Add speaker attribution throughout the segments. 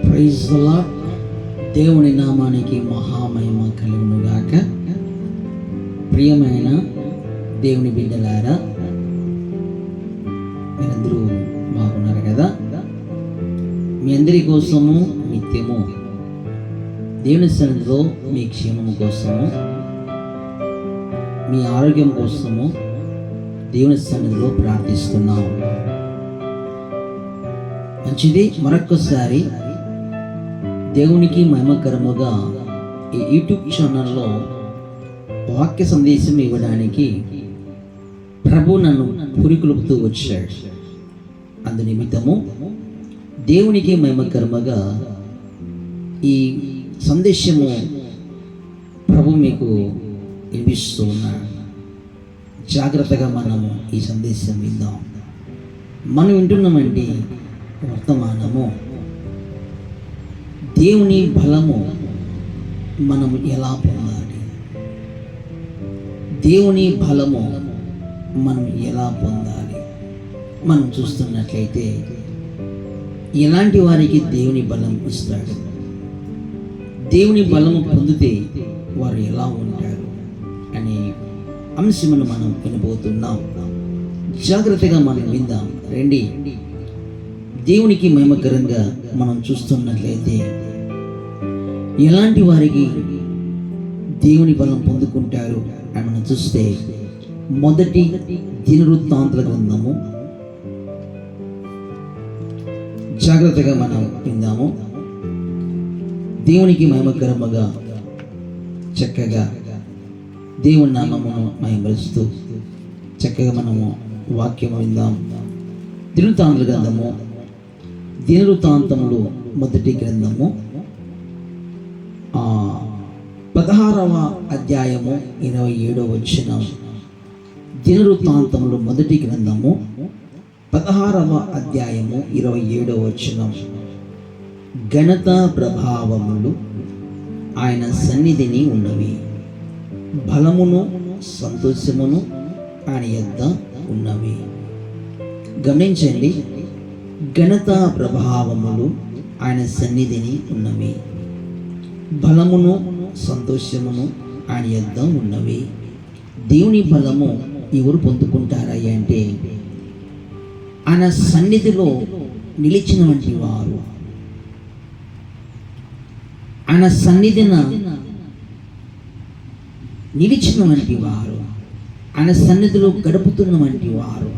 Speaker 1: Praise the lord. దేవుని నామానికి మహామహిమ కలుగునుగాక. ప్రియమైన దేవుని బిడ్డలారా, మీరందరూ బాగున్నారు కదా? మీ అందరి కోసము నిత్యము దేవుని సన్నిధిలో మీ క్షేమం కోసము, మీ ఆరోగ్యం కోసము దేవుని సన్నిధిలో ప్రార్థిస్తున్నాం. మంచిది. మరొక్కసారి దేవునికి మహిమకరముగా ఈ యూట్యూబ్ ఛానల్లో వాక్య సందేశం ఇవ్వడానికి ప్రభు నన్ను పురికొల్పుతూ వచ్చాడు. అందు నిమిత్తము దేవునికి మహిమకరముగా ఈ సందేశము ప్రభు మీకు వినిపిస్తూ ఉన్నాడు. జాగ్రత్తగా మనము ఈ సందేశం విందాం. మనం వింటున్నామండి వర్తమానము. దేవుని బలము మనము ఎలా పొందాలి, దేవుని బలము మనం ఎలా పొందాలి. మనం చూస్తున్నట్లయితే ఎలాంటి వారికి దేవుని బలం ఇస్తాడు, దేవుని బలము పొందితే వారు ఎలా ఉంటారు అనే అంశమును మనం వినబోతున్నాం. జాగ్రత్తగా మనం విందాం రండి. దేవునికి మహిమకరంగా మనం చూస్తున్నట్లయితే ఎలాంటి వారికి దేవుని బలం పొందుకుంటారు అని మనం చూస్తే, మొదటి దినవృత్తాంతాల గ్రంథము, జాగ్రత్తగా మనం విందాము. దేవునికి మహిమకరముగా చక్కగా దేవుని నామమును మహిమపరుస్తూ చక్కగా మనము వాక్యము విందాం. దినవృత్తాంతాల గ్రంథము, దినవృత్తాంతములు మొదటి గ్రంథము 16వ అధ్యాయము 27వ వచనం. దినవృత్తాంతములు మొదటి గ్రంథము 16వ అధ్యాయము 27వ వచనం. ఘనత ప్రభావములు ఆయన సన్నిధిని ఉన్నవి, బలమును సంతోషమును ఆయన యొద్ద ఉన్నవి. గమనించండి, ఘనత ప్రభావములు ఆయన సన్నిధిని ఉన్నవి, బలమును సంతోషమును ఆయన యొద్ద ఉన్నవి. దేవుని బలము ఎవరు పొందుకుంటారా అంటే, ఆయన సన్నిధిలో నిలిచిన వంటి వారు, ఆయన సన్నిధిన నిలిచిన వంటి వారు, ఆయన సన్నిధిలో గడుపుతున్న వంటి వారు,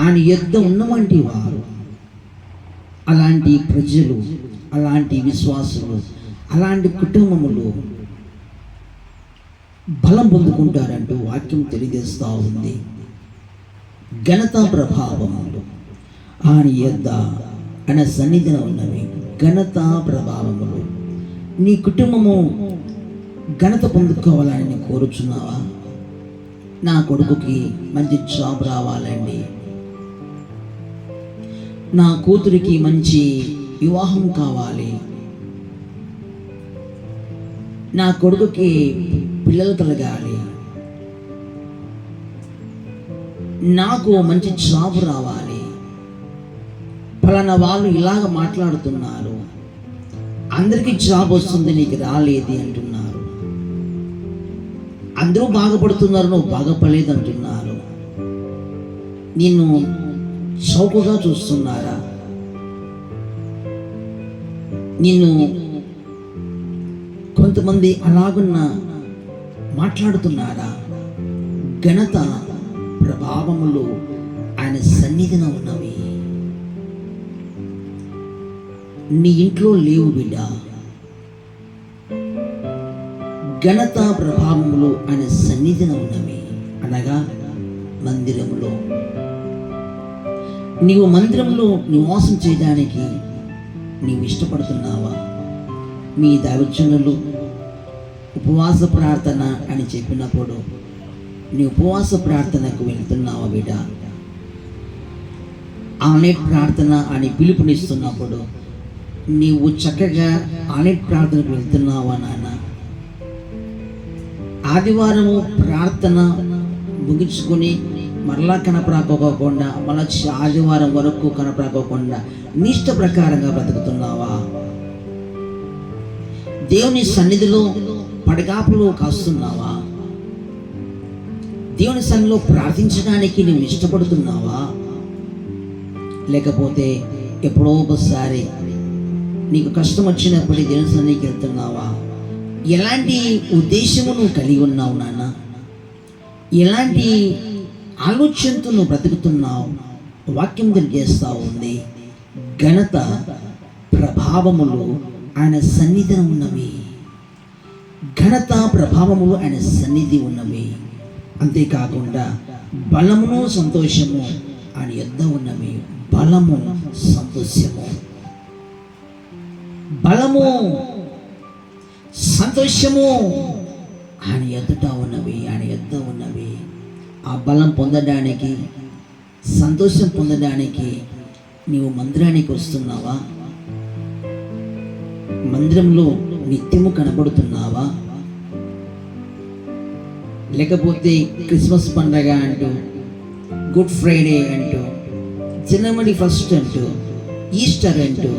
Speaker 1: ఆయన యొద్ద ఉన్న వంటి వారు, అలాంటి ప్రజలు, అలాంటి విశ్వాసులు, అలాంటి కుటుంబములు బలం పొందుకుంటారంటూ వాక్యం తెలియజేస్తూ ఉంది. ఘనత ప్రభావములు ఆయన యొద్ద, ఆయన సన్నిధిన ఉన్నవి. ఘనత ప్రభావములు. నీ కుటుంబము ఘనత పొందుకోవాలని నేను కోరుచున్నావా? నా కొడుకుకి మంచి జాబ్ రావాలండి, నా కూతురికి మంచి వివాహం కావాలి, నా కొడుకుకి పిల్లలు కలగాలి, నాకు మంచి జాబ్ రావాలి, ఫలానా వాళ్ళు ఇలాగ మాట్లాడుతున్నారు, అందరికీ జాబ్ వస్తుంది నీకు రాలేదు అంటున్నారు, అందరూ బాగుపడుతున్నారు నువ్వు బాగుపడలేదు అంటున్నారు, నిన్ను చౌకగా చూస్తున్నారా, నిన్ను కొంతమంది అలాగున్న మాట్లాడుతున్నారా? ఘనత ప్రభావములు ఆయన సన్నిధిన ఉన్నవి. నీ ఇంట్లో లేవు బిడ్డ. ఘనత ప్రభావములు ఆయన సన్నిధిన ఉన్నవి అనగా మందిరములో. నీవు మందిరంలో నివాసం చేయడానికి నీవు ఇష్టపడుతున్నావా? మీ దైవజనులు ఉపవాస ప్రార్థన అని చెప్పినప్పుడు నీ ఉపవాస ప్రార్థనకు వెళ్తున్నావా బిడ్డ? ఆన్లైన్ ప్రార్థన అని పిలుపునిస్తున్నప్పుడు నీవు చక్కగా ఆన్లైన్ ప్రార్థనకు వెళ్తున్నావా నాన్న? ఆదివారము ప్రార్థన ముగించుకొని మరలా కనపరాకోకుండా మళ్ళా ఆదివారం వరకు కనపరాకోకుండా నిష్ట ప్రకారంగా బ్రతుకుతున్నావా? దేవుని సన్నిధిలో పడగాపులు కాస్తున్నావా? దేవుని సన్నిధిలో ప్రార్థించడానికి నువ్వు ఇష్టపడుతున్నావా? లేకపోతే ఎప్పుడో ఒకసారి నీకు కష్టం వచ్చినప్పుడు దేవుని సన్నిధికి వెళ్తున్నావా? ఎలాంటి ఉద్దేశము నువ్వు కలిగి ఉన్నావు నాన్న? ఎలాంటి ఆలోచనతో నువ్వు బ్రతుకుతున్నావు? వాక్యం తెలియజేస్తూ ఉంది, ఘనత ప్రభావములు ఆయన సన్నిధిలో ఉన్నవి. ఘనత ప్రభావములు ఆయన సన్నిధి ఉన్నవి. అంతేకాకుండా బలమును సంతోషము ఆయన యొద్ద ఉన్నవి. బలము సంతోషము, బలము సంతోషము ఆయన ఎదుట ఉన్నవి, ఆయన యొద్ద ఉన్నవి. ఆ బలం పొందడానికి, సంతోషం పొందడానికి నీవు మందిరానికి వస్తున్నావా? మందిరంలో నిత్యము కనబడుతున్నావా? లేకపోతే క్రిస్మస్ పండగ అంటూ, గుడ్ ఫ్రైడే అంటూ, జనవరి 1 అంటూ, ఈస్టర్ అంటూ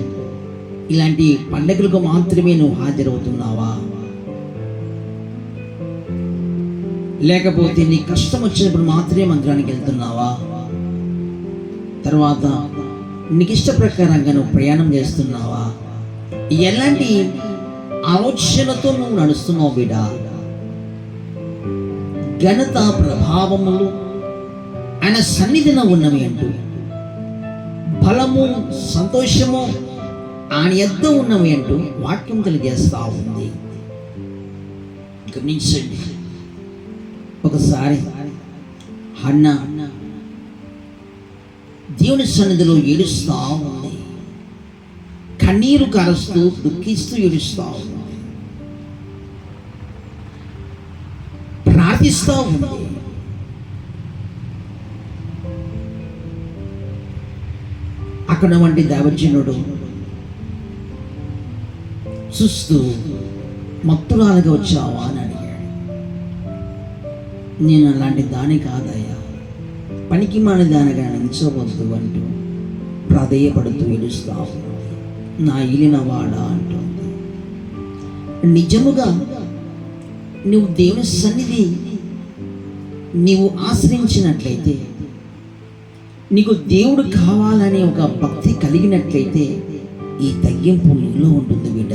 Speaker 1: ఇలాంటి పండగలకు మాత్రమే నువ్వు హాజరవుతున్నావా? లేకపోతే నీ కష్టం వచ్చినప్పుడు మాత్రమే మందిరానికి వెళ్తున్నావా? తర్వాత నీకు ఇష్ట ప్రకారంగా నువ్వు ప్రయాణం చేస్తున్నావా? ఎలాంటి ఆలోచనతో నువ్వు నడుస్తున్నావు బిడ్డ? ఘనత ప్రభావములు ఆయన సన్నిధిలో ఉన్నవి అంటూ, బలము సంతోషము ఆయన యొద్ద ఉన్నవి అంటూ వాక్యం తెలియజేస్తా ఉంది. గమనించండి, ఒకసారి హన్నా దేవుని సన్నిధిలో ఏడుస్తా ఉంది, కన్నీరు కారుస్తూ దుఃఖిస్తూ ఏడుస్తా ఉంది, ప్రార్థిస్తా ఉంది. అక్కడ వంటి దైవజనుడు చూస్తూ మత్తురాలుగా వచ్చావా అని అడిగాడు. నేను అలాంటి దాని కాదయ్యా, పనికి మాని దానిగా నిలిచవద్దు అంటూ ప్రాధేయపడుతూ ఏడుస్తావు. నా ఇలిన వాడా అంటుంది. నిజముగా నువ్వు దేవుని సన్నిధి నీవు ఆశ్రయించినట్లయితే, నీకు దేవుడు కావాలనే ఒక భక్తి కలిగినట్లయితే ఈ తగ్గింపు నీలో ఉంటుంది బిడ్డ.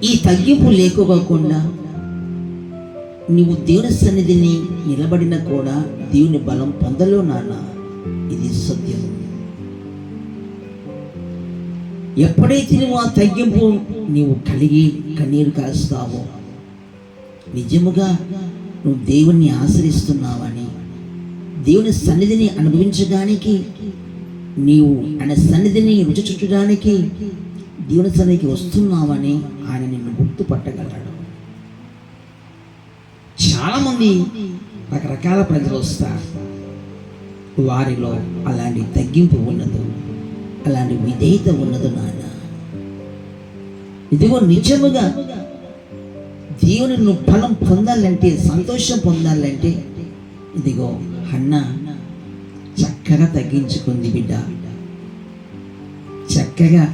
Speaker 1: ఈ తగ్గింపు లేకపోకుండా నీవు దేవుని సన్నిధిని నిలబడినా కూడా దేవుని బలం పొందలో నాన్న. ఇది సత్యం. ఎప్పుడైతే నువ్వు ఆ తగ్గింపు నీవు కలిగి కన్నీరు కాస్తావో, నిజముగా నువ్వు దేవుణ్ణి ఆశ్రయిస్తున్నావని, దేవుని సన్నిధిని అనుభవించడానికి, నీవు ఆయన సన్నిధిని రుచి చుట్టడానికి దేవుని సన్నిధికి వస్తున్నావని ఆయన నిన్ను గుర్తుపట్టగలడు. చాలామంది రకరకాల ప్రజలు వస్తారు, వారిలో అలాంటి తగ్గింపు ఉన్నదు, అలాంటి విధేయత ఉన్నదు నాన్న. ఇదిగో నిజముగా దేవుని నువ్వు ఫలం పొందాలంటే, సంతోషం పొందాలంటే, ఇదిగో హన్నా చక్కగా తగ్గించుకుంది బిడ్డ. చక్కగా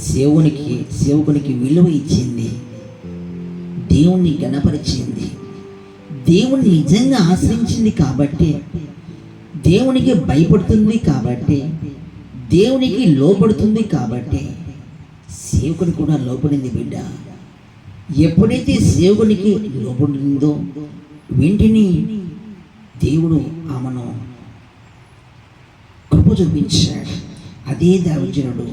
Speaker 1: సేవకునికి విలువ ఇచ్చింది, దేవుణ్ణి గణపరిచింది, దేవుణ్ణి నిజంగా ఆశ్రయించింది కాబట్టి, దేవునికి భయపడుతుంది కాబట్టి, దేవునికి లోపడుతుంది కాబట్టి సేవకుని కూడా లోపడింది బిడ్డ. ఎప్పుడైతే సేవకునికి లోపడిందో వెంటనే దేవుడు ఆమెను కృప చూపించాడు. అదే దైవజనుడు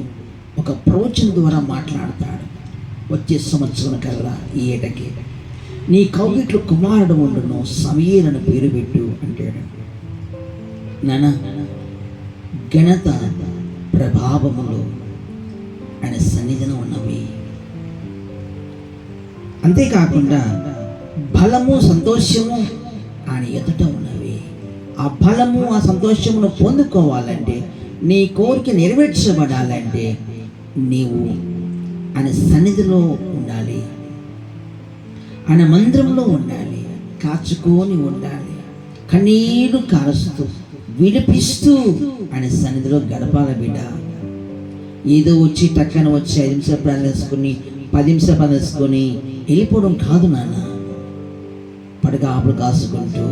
Speaker 1: ఒక ప్రవచన ద్వారా మాట్లాడతాడు. వచ్చే సంవత్సరం కల్లా ఈ ఏటకి నీ కౌగిట్లో కుమారుడు ఉండును, సమయలను పేరు పెట్టు అంటాడు. నాన్న, ఘనత ప్రభావములు ఆయన సన్నిధిలో ఉన్నవి. అంతేకాకుండా బలము సంతోషము ఆయన ఎదుట ఉన్నవి. ఆ బలము ఆ సంతోషమును పొందుకోవాలంటే, నీ కోరిక నెరవేర్చబడాలంటే నీవు ఆయన సన్నిధిలో ఉండాలి, ఆయన మందిరంలో ఉండాలి, కాచుకొని ఉండాలి. కన్నీరు కారుస్తూ విడిపిస్తూ ఆయన సన్నిధిలో గడపాల బిడ్డ. ఏదో వచ్చి టక్కన వచ్చి 5 నిమిషాలు ప్రార్థన చేసుకుని 10 నిమిషాలు ప్రార్థన చేసుకొని వెళ్ళిపోవడం కాదు నాన్న. పడగాపులు కాసుకుంటూ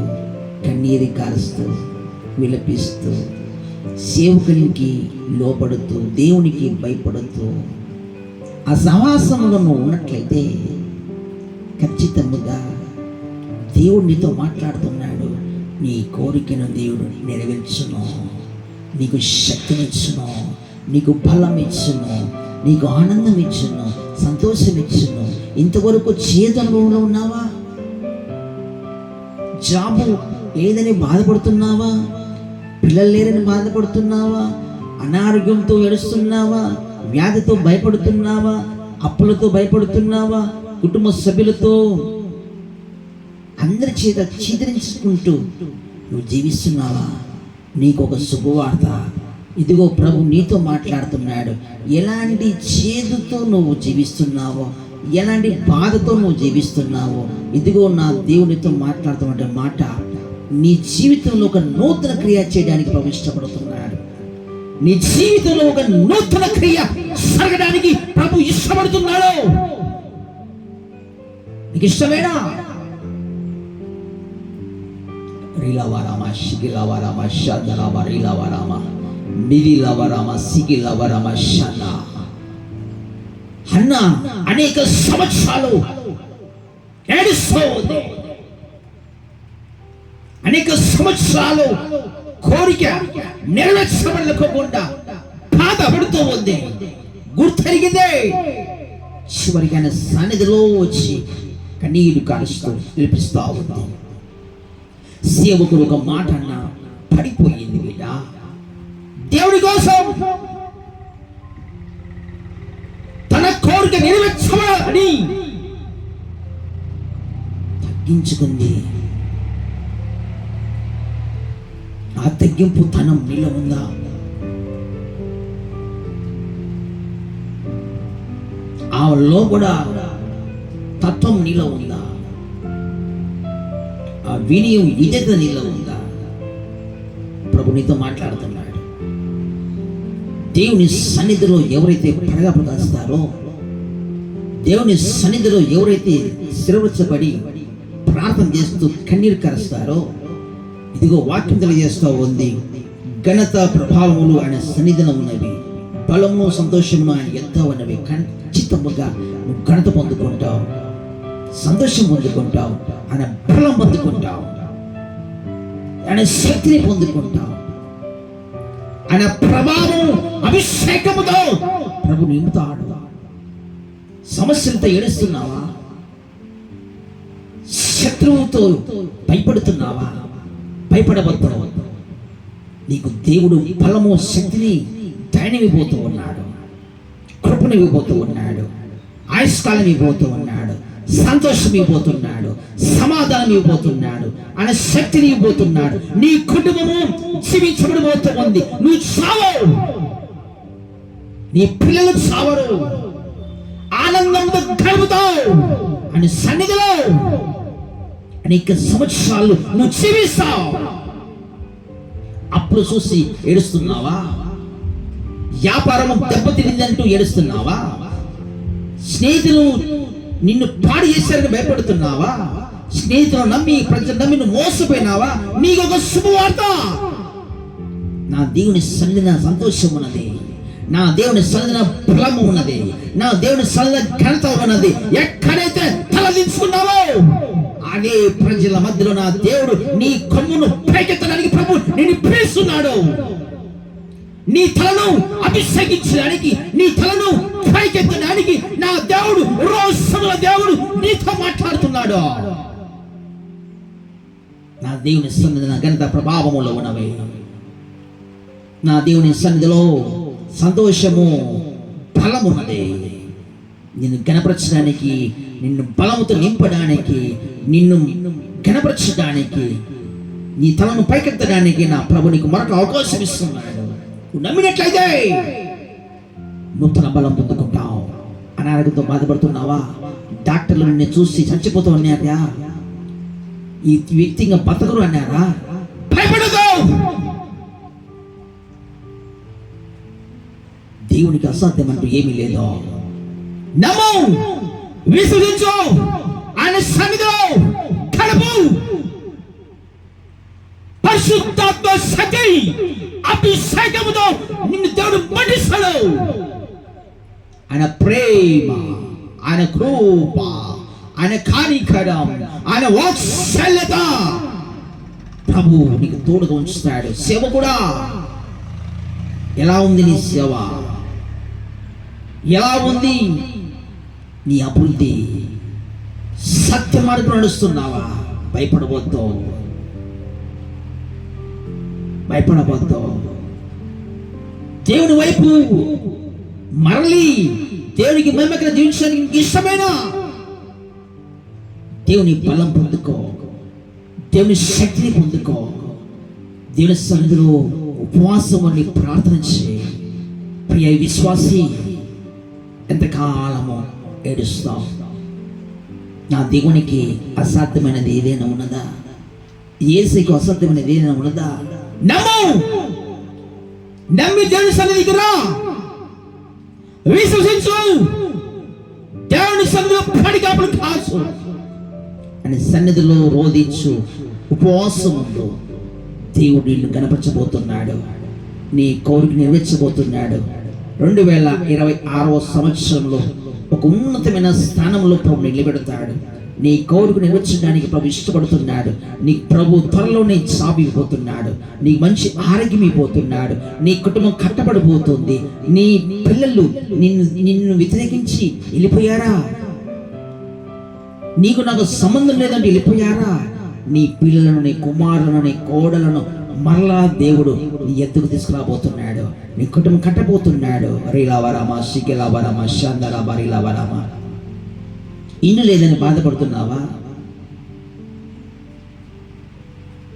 Speaker 1: కన్నీరు కారుస్తూ విలపిస్తూ సేవకునికి లోపడుతూ దేవునికి భయపడుతూ ఆ సహవాసంలో నువ్వు ఉన్నట్లయితే ఖచ్చితంగా దేవుడు నీతో మాట్లాడుతున్నాడు. నీ కోరికను దేవుడు నెరవేర్చును, నీకు శక్తినిచ్చును, నీకు బలం ఇచ్చును, నీకు ఆనందం ఇచ్చును, సంతోషం ఇచ్చును. ఇంతవరకు చేదు అనుభవంలో ఉన్నావా? జాబు లేదని బాధపడుతున్నావా? పిల్లలు లేరని బాధపడుతున్నావా? అనారోగ్యంతో ఏడుస్తున్నావా? వ్యాధితో భయపడుతున్నావా? అప్పులతో భయపడుతున్నావా? కుటుంబ సభ్యులతో అందరి చేత చీదరించుకుంటూ నువ్వు జీవిస్తున్నావా? నీకు ఒక శుభవార్త. ఇదిగో ప్రభు నీతో మాట్లాడుతున్నాడు. ఎలాంటి చేదుతో నువ్వు జీవిస్తున్నావో, ఎలాంటి బాధతో నువ్వు జీవిస్తున్నావో, ఇదిగో నా దేవునితో మాట్లాడుతున్న మాట నీ జీవితంలో ఒక నూతన క్రియ చేయడానికి ప్రభు ఇష్టపడుతున్నాడు. నీ జీవితంలో ఒక నూతన క్రియ జరగడానికి ప్రభు ఇష్టపడుతున్నాడు. నీకు ఇష్టమేనా? రీలవరామ శిగిలవరామ షదరామ రీలవరామ మిరిలవరామ సిగిలవరామ షన. హన్నా అనేక సంవత్సరాలు ఏడుస్తూ ఉంది. అనేక సంవత్సరాలు కోరిక నెరవేర్చబడకుండా బాధపడుతూ ఉంది. గుర్తెరిగిందే. చివరికి ఆయన సన్నిధిలో వచ్చి కన్నీరు కారుస్తూ పిలిపిస్తూ ఉంది. సేవకుడు ఒక మాట అన్న పడిపోయింది బిడ్డ. దేవుడి కోసం తన కోరిక నెరవేర్చబడాలని తగ్గించుకుంది. ఆ తగ్గింపు తనం నీలో ఉందా? ఆలో కూడా తత్వం నీలో ఉందా? ఆ వినయం విజేత నీలో ఉందా? ప్రభు నీతో మాట్లాడుతున్నాడు. దేవుని సన్నిధిలో ఎవరైతే పడగపలు కాస్తారో, దేవుని సన్నిధిలో ఎవరైతే స్థిరపరచబడి ప్రార్థన చేస్తూ కన్నీరు కరుస్తారో, ఇదిగో వాక్యం తెలియజేస్తూ ఉంది, ఘనత ప్రభావములు ఆయన సన్నిధిలో ఉన్నవి, బలము సంతోషము ఆయన ఎంతో ఉన్నవి. ఖచ్చితంగా నువ్వు ఘనత పొందుకుంటావు, సంతోషం పొందుకుంటావు, ఆయన బలం పొందుకుంటావు, ఆయన శక్తిని పొందుకుంటావు, ఆయన ప్రభావం అభిషేకముతో ప్రభు నింపుతాడు. సమస్యలతో ఏడుస్తున్నావా? శత్రువుతో భయపడుతున్నావా? భయపడవద్దు. నీకు దేవుడు బలము శక్తిని ధైర్యం ఇవ్వబోతూ ఉన్నాడు, కృపను ఇవ్వబోతూ ఉన్నాడు, ఆయుష్కాలం ఇవ్వబోతూ ఉన్నాడు, సంతోషం ఇవ్వబోతున్నాడు, సమాధానం ఇవ్వబోతున్నాడు, ఆయన శక్తిని ఇవ్వబోతున్నాడు. నీ కుటుంబము జీవించబడబోతూ ఉంది. నువ్వు చావవు, నీ పిల్లలు చావరు, ఆనందంతో గడుపుతావు. ఆయన సన్నిధిలో అనేక సంవత్సరాలు నువ్వు జీవిస్తావు. అప్పుడు చూసి ఏడుస్తున్నావా? వ్యాపారం దెబ్బతిరిందంటూ ఏడుస్తున్నావా? స్నేహితులు నిన్ను పాడు చేశారని భయపడుతున్నావా? స్నేహితులు నమ్మి ప్రజలు నమ్మి నువ్వు మోసపోయినావా? నీకు ఒక శుభవార్త. నా దేవుని సన్నిధిన సంతోషం ఉన్నది, నా దేవుని సన్నిధిన బలము ఉన్నది, నా దేవుని సన్నిధిన ఘనత ఉన్నది. ఎక్కడైతే తలదించుకున్నావో అదే ప్రజల మధ్యలో నా దేవుడు నీ కొమ్మును పైకెత్తడానికి ప్రభు నేను పిలుస్తున్నాడు. నీ తలను అభిషేకించడానికి, నీ తలను పైకెత్తడానికి నా దేవుడు, రోజుల దేవుడు నీతో మాట్లాడుతున్నాడు. నా దేవుని సన్నిధిన ఘనత ప్రభావములో ఉన్నవి. నా దేవుని సన్నిధిలో సంతోషము బలమున్నది. నిన్ను గణపరచడానికి, నిన్ను బలముతో నింపడానికి, నిన్ను గణపరచడానికి, నీ తలను పైకెత్తడానికి నా ప్రభు నీకు మరొక అవకాశం ఇస్తున్నాడు. నువ్వు నమ్మినట్లయితే నూతన బలం పొందుకుంటావు. అనారోగ్యంతో బాధపడుతున్నావా? డాక్టర్లు నిన్ను చూసి చచ్చిపోతూ ఉన్నారా? ఈ వ్యక్తి ఇంకా బతకరు అన్నారా? దేవునికి అసాధ్యం అంటూ ఏమీ లేదు. నమ్ము, విశ్వసించు, ఆయన సన్నిధిలో గడుపు. పరిశుద్ధాత్మ శక్తి అభిషేకముతో నిన్ను దేవుడు మండిస్తాడు. ఆయన ప్రేమ, ఆయన కృప, ఆయన కనికరం, ఆయన వాత్సల్యత ప్రభు నీకు తోడుగా ఉంచుతాడు. సేవ కూడా ఎలా ఉంది నీ సేవ? ఎలా ఉంది నీ అభివృద్ధి? సత్య మార్గం నడుస్తున్నావా? భయపడబోద్దు, భయపడబోద్దు. దేవుని వైపు మరలి దేవునికి మహిమగా జీవించడానికి ఇష్టమైన దేవుని బలం పొందుకో, దేవుని శక్తిని పొందుకో. దేవుని సన్నిధిలో ఉపవాసం అని ప్రార్థన చేయి. ప్రియ విశ్వాసి, ఎంతకాలము ఏడుస్తావు? నా దేవునికి అసాధ్యమైనది ఏదైనా ఉన్నదా? యేసుకి అసాధ్యమైనది ఏదైనా ఉన్నదా? నమ్ము, నమ్మి దేవుని సన్నిధికి రా, విశ్వసించు, దేవుని సన్నిధిలో పడిగాపులు కాచు, అని సన్నిధిలో రోధించు. ఉపవాసం ఉండు. దేవుడు నిన్ను కనపరచబోతున్నాడు, నీ కోరిక నెరవేర్చబోతున్నాడు. 2026వ సంవత్సరంలో ఒక ఉన్నతమైన స్థానంలో ప్రభు నిలబెడతాడు. నీ కోరిక నెరవేర్చడానికి ప్రభు ఇష్టపడుతున్నాడు. నీ ప్రభు త్వరలోనే సాగిపోతున్నాడు. నీ మంచి ఆరోగ్యం ఇవ్వబోతున్నాడు. నీ కుటుంబం కట్టబడిపోతుంది. నీ పిల్లలు నిన్ను వ్యతిరేకించి వెళ్ళిపోయారా? నీకు నాకు సంబంధం లేదంటే వెళ్ళిపోయారా? నీ పిల్లలను, నీ కుమారులను, నీ కోడలను మరలా దేవుడు నీ ఎద్దుకు తీసుకురాబోతున్నాడు. నీ కుటుంబం కట్టబోతున్నాడు. రీలావరామా, శిఖిలావరామా, శాందరామా, రీలావరామా. ఇల్లు లేదని బాధపడుతున్నావా?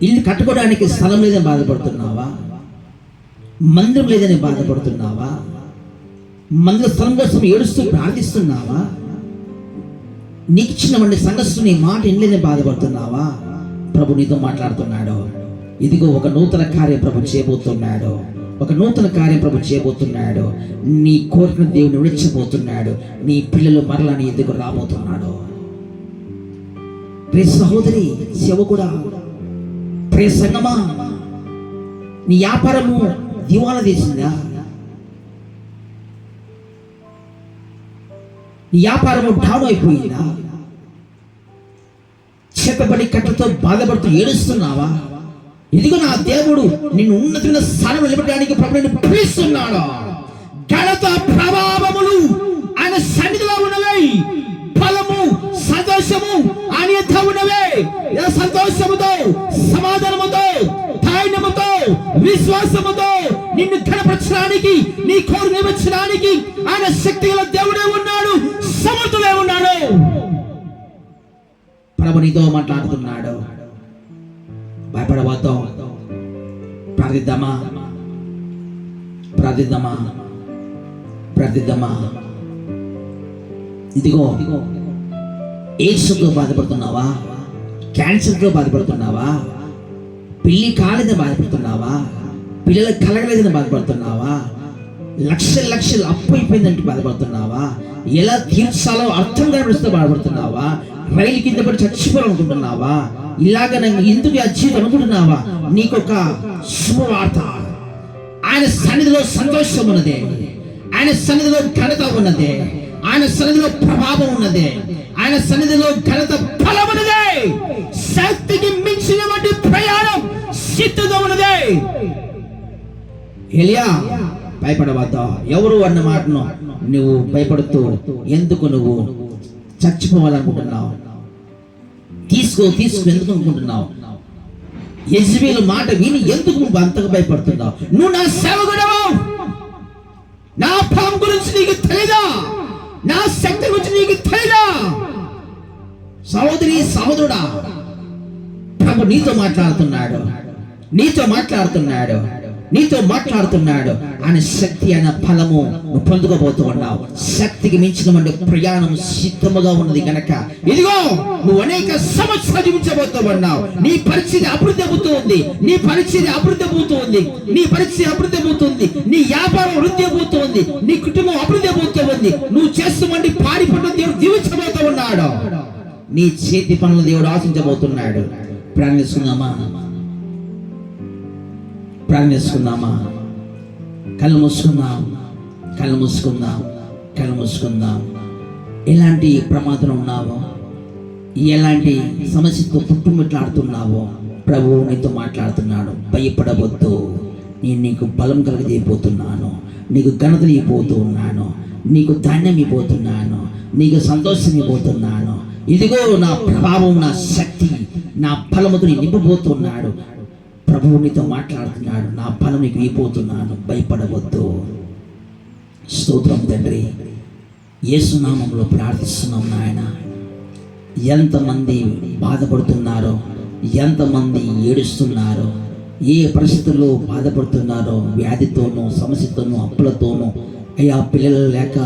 Speaker 1: ఇల్లు కట్టుకోవడానికి స్థలం లేదని బాధపడుతున్నావా? మందిరం లేదని బాధపడుతున్నావా? మందిర స్థలం కోసం ఏడుస్తూ ప్రార్థిస్తున్నావా? నీకు ఇచ్చినటువంటి సంఘస్థు నీ మాట వినలేదని బాధపడుతున్నావా? ప్రభు నీతో మాట్లాడుతున్నాడు. ఇదిగో ఒక నూతన కార్యం ప్రభు చేయబోతున్నాడు. ఒక నూతన కార్యం ప్రభు చేయబోతున్నాడు. నీ కోరికను దేవుని విడిచిపోతున్నాడు. నీ పిల్లలు మరలా నీ ఎదుగు రాబోతున్నాడు. ప్రియ సహోదరి, సేవకుడా, ప్రియ సంగమా, నీ వ్యాపారము దివాలా తీసిందా? నీ వ్యాపారము డౌన్ అయిపోయిందా? చేతబడి కట్టతో బాధపడుతూ ఏడుస్తున్నావా? ఇదిగో నా దేవుడు నిన్ను ఉన్నతమైన స్థానంలో నిలబడడానికి ప్రభు నిన్ను పిలుస్తున్నాడు. ఘనత ప్రభావములు ఆయన సన్నిధిలో ఉన్నవే. ఫలము, సంతోషము ఆయన యొద్ద ఉన్నవే. సంతోషముతో, సమాధానముతో, ధైర్యముతో, విశ్వాసముతో నిన్ను కనపరచడానికి, నీ కోరిక నెరవేర్చడానికి ఆయన శక్తి గల దేవుడే ఉన్నాడు, సమర్థుడే ఉన్నాడు. ప్రభు నీతో మాట్లాడుతున్నాడు. భయపడవద్దు. ప్రార్థిద్దామా, ప్రార్థిద్దామా, ప్రార్థిద్దామా. ఇదిగో ఎయిడ్స్తో బాధపడుతున్నావా? క్యాన్సర్తో బాధపడుతున్నావా? పెళ్లి కాలేదని బాధపడుతున్నావా? పిల్లలకు కలగలేదని బాధపడుతున్నావా? లక్షలు లక్షలు అప్పు అయిపోయిందంటే బాధపడుతున్నావా? ఎలా తీర్చాలో అర్థం కనిపిస్తూ బాధపడుతున్నావా? రైలు కింద పడి చచ్చిపోవాలనుకుంటున్నావా? ఇలాగ ఎందుకు అజీవితం అనుకుంటున్నావా? నీకొక శుభవార్త. ఆయన సన్నిధిలో సంతోషం ఉన్నదే, ఆయన సన్నిధిలో ఘనత ఉన్నదే, ఆయన సన్నిధిలో ప్రభావం ఉన్నదే, ఆయన సన్నిధిలో ఘనత ఫలం ఉన్నదే. శక్తికి మించినటువంటి ప్రయాణం సిద్ధంగా ఉన్నదే. ఎలియా, భయపడవద్దా. ఎవరు అన్న మాటను నువ్వు భయపడుతూ ఎందుకు నువ్వు చచ్చిపోవాలనుకుంటున్నావు? తీసుకో ఎందుకు అనుకుంటున్నావు? యెజబెలు మాట విని ఎందుకు నువ్వు అంతగా భయపడుతున్నావు? నువ్వు నా సేవకుడవు. నా ఫలం గురించి నీకు తెలీదా? నా శక్తి గురించి నీకు తెలీదా? సహోదరి, సహోదరుడా, ప్రభు నీతో మాట్లాడుతున్నాడు, నీతో మాట్లాడుతున్నాడు. నీతో మాట్లాడుతున్నాడు. ఆయన శక్తి, ఆయన ఫలము నువ్వు పొందుకోబోతూ ఉన్నావు. శక్తికి మించినటువంటి ప్రయాణం సిద్ధముగా ఉన్నది కనుక ఇదిగో నువ్వు అనేక సంవత్సరాలు జీవించబోతూ ఉన్నావు. నీ పరిస్థితి అభివృద్ధి అవుతూ ఉంది. నీ పరిస్థితి అభివృద్ధి అవుతూ ఉంది. నీ పరిస్థితి అభివృద్ధి అవుతుంది. నీ వ్యాపారం వృద్ధి అవుతూ ఉంది. నీ కుటుంబం అభివృద్ధి అవుతూ ఉంది. నువ్వు చేస్తున్నటువంటి పాడి పంటలు దేవుడు దీవించబోతూ ఉన్నాడు. నీ చేతి పనులు దేవుడు ఆశించబోతున్నాడు. ప్రార్థిస్తున్నామా? ప్రార్థిస్తున్నామా? కళ్ళు మూసుకుందాం, కళ్ళు మూసుకుందాం, కళ్ళు మూసుకుందాం. ఎలాంటి ప్రమాదం ఉన్నావో, ఎలాంటి సమస్యతో పుట్టుమిట్లాడుతున్నావో ప్రభువు నీతో మాట్లాడుతున్నాడు. భయపడవద్దు, నేను నీకు బలం కలగజేయబోతున్నాను, నీకు ఘనత ఇవ్వబోతూ ఉన్నాను, నీకు ధాన్యం ఇవ్వబోతున్నాను, నీకు సంతోషం ఇవ్వబోతున్నాను. ఇదిగో నా ప్రభావం, నా శక్తి, నా బలముతో నీ నింపబోతున్నాడు. ప్రభువు నీతో మాట్లాడుతున్నాడు. నా బలం నీకు ఇవ్వబోతున్నాను, భయపడవద్దు. స్తోత్రం తండ్రి, యేసు నామములో ప్రార్థిస్తున్నాం నాయన. ఎంతమంది బాధపడుతున్నారో, ఎంతమంది ఏడుస్తున్నారో, ఏ పరిస్థితుల్లో బాధపడుతున్నారో, వ్యాధితోనూ, సమస్యతోనూ, అప్పులతోనూ, అయ్యా పిల్లలు లేక,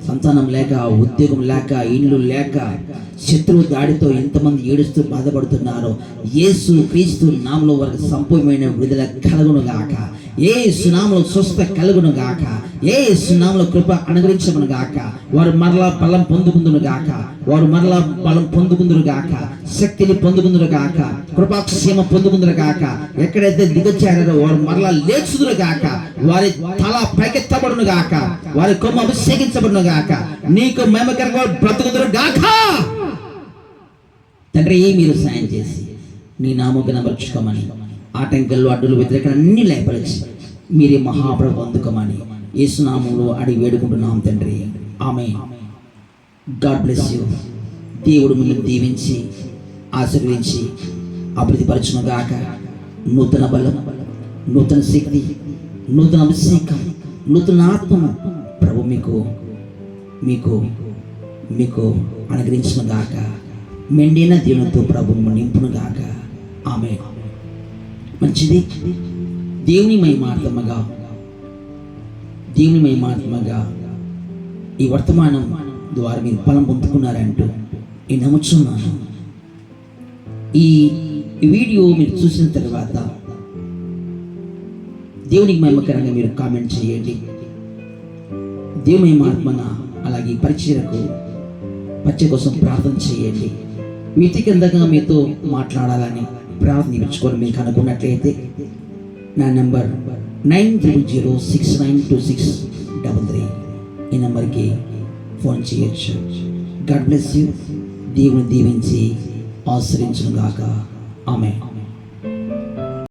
Speaker 1: సంతానం లేక, ఉద్యోగం లేక, ఇల్లు లేక, శత్రువు దాడితో ఎంతమంది ఏడుస్తూ బాధపడుతున్నారో యేసు క్రీస్తు నామములో వారికి సంపూర్ణమైన విడుదల కలుగును గాక. యేసు నామములో స్వస్థ కలుగును గాక. యేసు నామములో కృప అనుగ్రహించబడును గాక. వారు మరలా బలం పొందుకుందును గాక. వారు మరలా బలం పొందుకుందురు గాక. శక్తిని పొందుకుందురు గాక. కృపాక్షేమ పొందుకుందురు గాక. ఎక్కడైతే దిగొచ్చారో వారు మరలా లేచుదురు గాక. వారి తల పైకెత్తబడును గాక. వారి కొమ్మ అభిషేకించబడును గాక. నీకు మహిమకరంగా బ్రతుకుదురు గాక. తండ్రి, మీరు సాయం చేసి నీ నామం కనబరుచుకోమని, ఆటంకాలు, అడ్డులు, వ్యతిరేకలు అన్ని లేపరిచి మీరే మహాప్రభు అందుకోమని యేసునామంలో అడిగి వేడుకుంటున్నాం తండ్రి. ఆమేన్. God bless you. దేవుడు మిమ్మల్ని దీవించి ఆశీర్వదించి అభివృద్ధిపరచును గాక. నూతన బలం, నూతన శక్తి, నూతన అభిషేకం, నూతన ఆత్మను ప్రభు మీకు మీకు మీకు అనుగ్రహించును గాక. మెండిన దీవులతో ప్రభు నింపును గాక. ఆమేన్. మంచిది. దేవుని మహిమార్థముగా, దేవుని మహిమార్థముగా ఈ వర్తమానం ద్వారా మీరు ఫలం పొందుకున్నారంటూ నేను నమ్ముచున్నాను. ఈ వీడియో మీరు చూసిన తర్వాత దేవునికి మహిమకరంగా మీరు కామెంట్ చేయండి. దేవుని మహిమాత్మగా అలాగే పరిచయ కోసం ప్రార్థన చేయండి. వ్యక్తిగతంగా మీతో మాట్లాడాలని ప్రార్థన ఇచ్చుకొని మీకు అనుకున్నట్లయితే నా నెంబర్ 90069263 ఈ నెంబర్కి ఫోన్ చేయొచ్చు. God bless you. దేవుని దీవించి ఆశ్రయించును గాక. ఆమేన్.